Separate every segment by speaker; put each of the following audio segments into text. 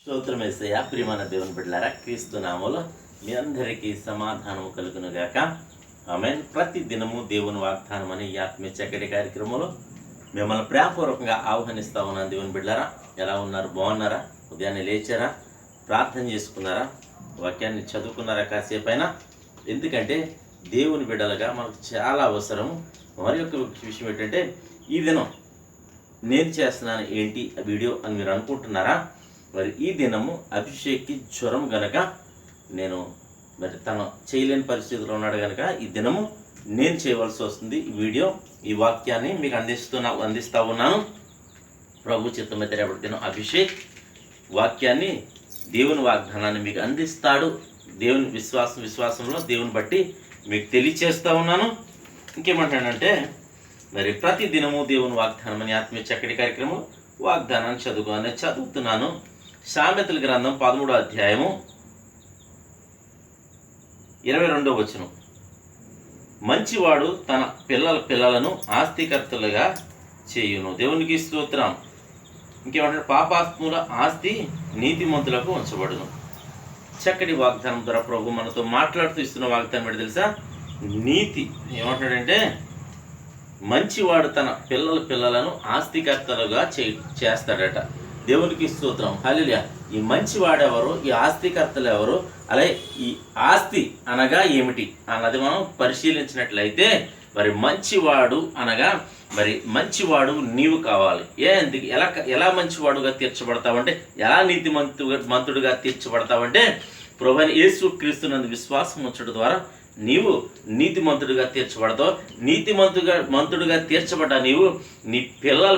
Speaker 1: స్తోత్రం యేసయ్యా. ప్రియమైన దేవుని బిడ్డలారా, క్రీస్తు నామములో మీ అందరికీ సమాధానము కలుగును గాక. ఆమేన్. ప్రతి దినము దేవుని వాగ్దానం అనే ఈ ఆత్మీయ చక్కటి కార్యక్రమంలో మిమ్మల్ని ప్రేమపూర్వకంగా ఆహ్వానిస్తా ఉన్నాను. దేవుని బిడ్డలారా, ఎలా ఉన్నారు? బాగున్నారా? ఉదయాన్నే లేచారా? ప్రార్థన చేసుకున్నారా? వాక్యాన్ని చదువుకున్నారా కాసేపైనా? ఎందుకంటే దేవుని బిడ్డలుగా మనకు చాలా అవసరం. మరి ఒక విషయం ఏంటంటే, ఈ దినం నేను చేస్తున్నాను ఏంటి వీడియో అని మీరు అనుకుంటున్నారా? మరి ఈ దినము అభిషేక్కి జ్వరం గనక నేను తను చేయలేని పరిస్థితిలో ఉన్నాడు కనుక ఈ దినము నేను చేయవలసి వస్తుంది. ఈ వీడియో, ఈ వాక్యాన్ని మీకు అందిస్తూ ఉన్నాను. ప్రభు చిత్తమైతే రేపటి దినం అభిషేక్ వాక్యాన్ని, దేవుని వాగ్దానాన్ని మీకు అందిస్తాడు. దేవుని విశ్వాసంలో దేవుని బట్టి మీకు తెలియచేస్తూ ఉన్నాను. ఇంకేమంటానంటే, మరి ప్రతి దినము దేవుని వాగ్దానం అని ఆత్మీయ చక్కటి కార్యక్రమం వాగ్దానాన్ని చదువుతున్నాను. సామెతల గ్రంథం 13వ అధ్యాయము 22వ వచనం. మంచివాడు తన పిల్లలను ఆస్తికర్తలుగా చేయును. దేవునికి స్తోత్రం. ఇంకేమంటే, పాపాత్ముల ఆస్తి నీతిమంతులకు ఉంచబడును. చక్కటి వాగ్దానం ద్వారా ప్రభు మనతో మాట్లాడుతూ ఇస్తున్న వాగ్దానం ఏంటి తెలుసా? నీతి. ఏమంటాడంటే, మంచివాడు తన పిల్లలను ఆస్తికర్తలుగా చేస్తాడట. దేవునికి స్తోత్రం. హల్లెలూయా. ఈ మంచివాడెవరు? ఈ ఆస్తికర్తలు ఎవరు? అలాగే ఈ ఆస్తి అనగా ఏమిటి అన్నది మనం పరిశీలించినట్లయితే, మరి మంచివాడు అనగా మరి మంచివాడు నీవు కావాలి. ఎలా మంచివాడుగా తీర్చబడతావంటే, ఎలా నీతిమంతుడుగా తీర్చబడతావంటే, ప్రభువైన యేసు క్రీస్తునందు విశ్వాసం ఉంచడం ద్వారా నీవు నీతిమంతుడిగా తీర్చబడతావు. మంతుడిగా తీర్చబడ్డ నీవు నీ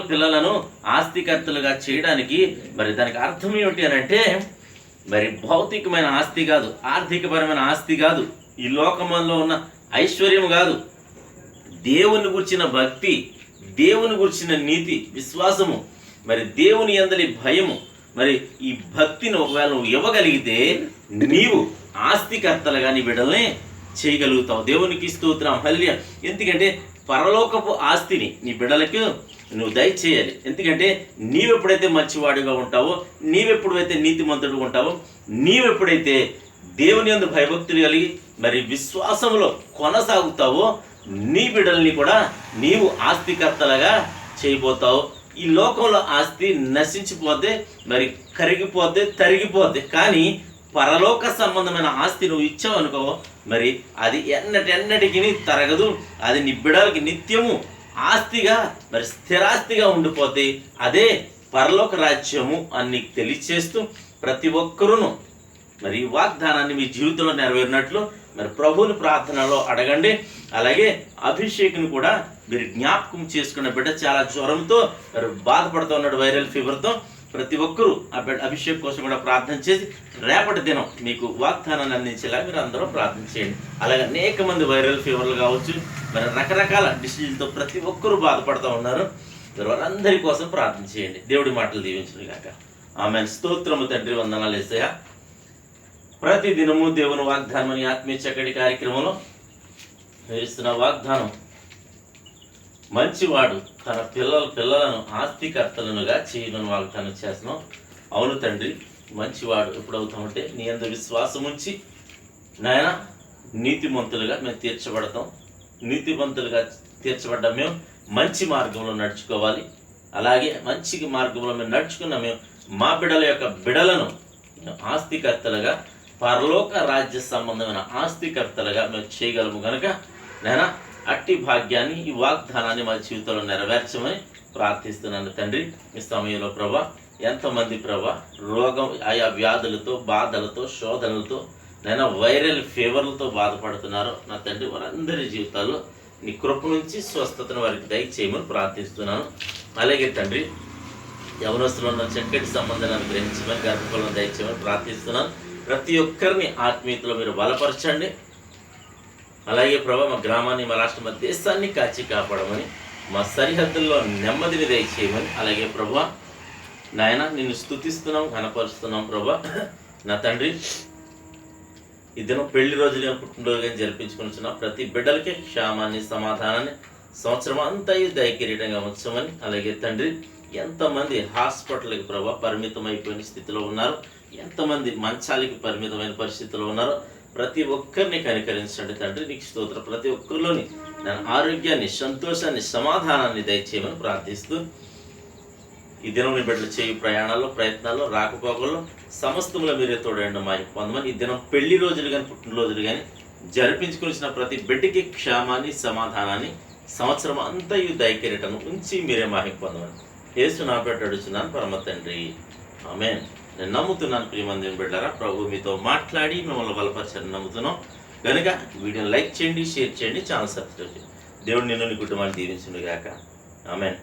Speaker 1: పిల్లలను ఆస్తికర్తలుగా చేయడానికి మరి దానికి అర్థం ఏమిటి అని అంటే, మరి భౌతికమైన ఆస్తి కాదు, ఆర్థికపరమైన ఆస్తి కాదు, ఈ లోకంలో ఉన్న ఐశ్వర్యం కాదు, దేవుని గురించిన భక్తి, దేవుని గురించిన నీతి, విశ్వాసము, మరి దేవుని యందలి భయము, మరి ఈ భక్తిని ఒకవేళ నువ్వు ఇవ్వగలిగితే నీవు ఆస్తికర్తలుగా నీ బిడ్డల్ని చేయగలుగుతావు. దేవునికి స్తోత్రం. హల్లెలూయా. ఎందుకంటే పరలోకపు ఆస్తిని నీ బిడ్డలకు నువ్వు దయచేయాలి. ఎందుకంటే నీవెప్పుడైతే మంచివాడిగా ఉంటావో, నీవెప్పుడైతే నీతిమంతుడుగా ఉంటావో, నీవెప్పుడైతే దేవుని యందు భయభక్తులు కలిగి మరి విశ్వాసంలో కొనసాగుతావో, నీ బిడ్డల్ని కూడా నీవు ఆస్తికర్తలుగా చేయబోతావు. ఈ లోకంలో ఆస్తి నశించిపోతే, మరి కరిగిపోతే, తరిగిపోతే, కానీ పరలోక సంబంధమైన ఆస్తి నువ్వు ఇచ్చావు అనుకో, మరి అది ఎన్నటికి తరగదు. అది నీ బిడ్డలకి నిత్యము ఆస్తిగా, మరి స్థిరాస్తిగా ఉండిపోతే అదే పరలోక రాజ్యము అని నీకు తెలియచేస్తూ, ప్రతి ఒక్కరూను మరి వాగ్దానాన్ని మీ జీవితంలో నెరవేరినట్లు మరి ప్రభువుని ప్రార్థనలో అడగండి. అలాగే అభిషేక్ను కూడా మీరు జ్ఞాపకం చేసుకున్న బిడ్డ చాలా జ్వరంతో మరి బాధపడుతూ ఉన్నాడు, వైరల్ ఫీవర్తో. ప్రతి ఒక్కరూ అభిషేక్ కోసం కూడా ప్రార్థన చేసి రేపటి దినం మీకు వాగ్దానాన్ని అందించేలా మీరు అందరూ ప్రార్థన చేయండి. అలాగే అనేక మంది వైరల్ ఫీవర్లు కావచ్చు, మరి రకరకాల డిసీజులతో ప్రతి ఒక్కరూ బాధపడుతూ ఉన్నారు. మరి వారందరి కోసం ప్రార్థన చేయండి. దేవుడి మాటలు దీవించును గాక. ఆమేన్. స్తోత్రము తండ్రి, వందనాలు యేసయ్యా. ప్రతి దినము దేవుని వాగ్దానం అని ఆత్మీయ చక్కటి కార్యక్రమంలో ఇస్తున్న వాగ్దానం, మంచివాడు తన పిల్లలను ఆస్తికర్తలనుగా చేయమని వాగ్దానం చేస్తున్నాం. అవును తండ్రి, మంచివాడు ఎప్పుడు అవుతామంటే నీ యందు విశ్వాసం ఉంచి నాయన నీతిమంతులుగా మేము తీర్చబడతాం. నీతిమంతులుగా తీర్చబడ్డా మేము మంచి మార్గంలో నడుచుకోవాలి. అలాగే మంచి మార్గంలో మేము నడుచుకున్న మేము మా బిడలను ఆస్తికర్తలుగా, పరలోక రాజ్య సంబంధమైన ఆస్తికర్తలుగా మేము చేయగలము కనుక నాయన అట్టి భాగ్యాన్ని, ఈ వాగ్దానాన్ని మా జీవితంలో నెరవేర్చమని ప్రార్థిస్తున్నాను తండ్రి. ఈ సమయంలో ప్రభా, ఎంతమంది ప్రభా రోగం, ఆయా వ్యాధులతో, బాధలతో, శోధనలతో, నేను వైరల్ ఫీవర్లతో బాధపడుతున్నారో నా తండ్రి, వారందరి జీవితాల్లో నీ కృప నుంచి స్వస్థతను వారికి దయచేయమని ప్రార్థిస్తున్నాను. అలాగే తండ్రి, యవనస్తులు ఉన్న చక్కటి సంబంధాన్ని గ్రహించమని, గర్భఫలం దయచేయమని ప్రార్థిస్తున్నాను. ప్రతి ఒక్కరిని ఆత్మీయతలో మీరు బలపరచండి. అలాగే ప్రభా, మా గ్రామాన్ని, మా రాష్ట్రం, మా దేశాన్ని కాచి కాపాడమని, మా సరిహద్దుల్లో నెమ్మదిని దయచేయమని. అలాగే ప్రభా నాయన, నిన్ను స్తుతిస్తున్నాం, కనపరుస్తున్నాం ప్రభా. నా తండ్రి, ఈ దినం పెళ్లి రోజులు, పుట్టినరోజుగా జరిపించుకుని ప్రతి బిడ్డలకి క్షేమాన్ని, సమాధానాన్ని, సంవత్సరం అంతా దయకిరీటంగా ఉంచమని. అలాగే తండ్రి, ఎంతమంది హాస్పిటల్కి ప్రభా పరిమితం అయిపోయిన స్థితిలో ఉన్నారు, ఎంతమంది మంచాలకి పరిమితమైన పరిస్థితిలో ఉన్నారో ప్రతి ఒక్కరిని కనికరించండి తండ్రి. నీకు స్తోత్రం. ప్రతి ఒక్కరిలోని నేను ఆరోగ్యాన్ని, సంతోషాన్ని, సమాధానాన్ని దయచేయమని ప్రార్థిస్తూ ఈ దినం నీ బిడ్డలు చేయు ప్రయాణాల్లో, ప్రయత్నాల్లో, రాకపోకల్లో సమస్తంలో మీరే తోడండి మా పొందమని. ఈ దినం పెళ్లి రోజులు కానీ పుట్టినరోజులు కానీ జరిపించుకుని ప్రతి బిడ్డకి క్షేమాన్ని, సమాధానాన్ని, సంవత్సరం అంతా ఈ దయకిరీటను ఉంచి మీరే మాహిం పొందమని యేసు నా పేట అడుగుతున్నాను పరమ తండ్రి, ఆమేన్. నేను నమ్ముతున్నాను ప్రియమంది బిడ్డలారా, ప్రభు మీతో మాట్లాడి మిమ్మల్ని బలపరచాలని నమ్ముతున్నాం కనుక వీడియోని లైక్ చేయండి, షేర్ చేయండి, ఛానల్ సబ్స్క్రైబ్ చేయండి. దేవుడు నిన్ను నీ కుటుంబాన్ని దీవించును గాక. ఆమేన్.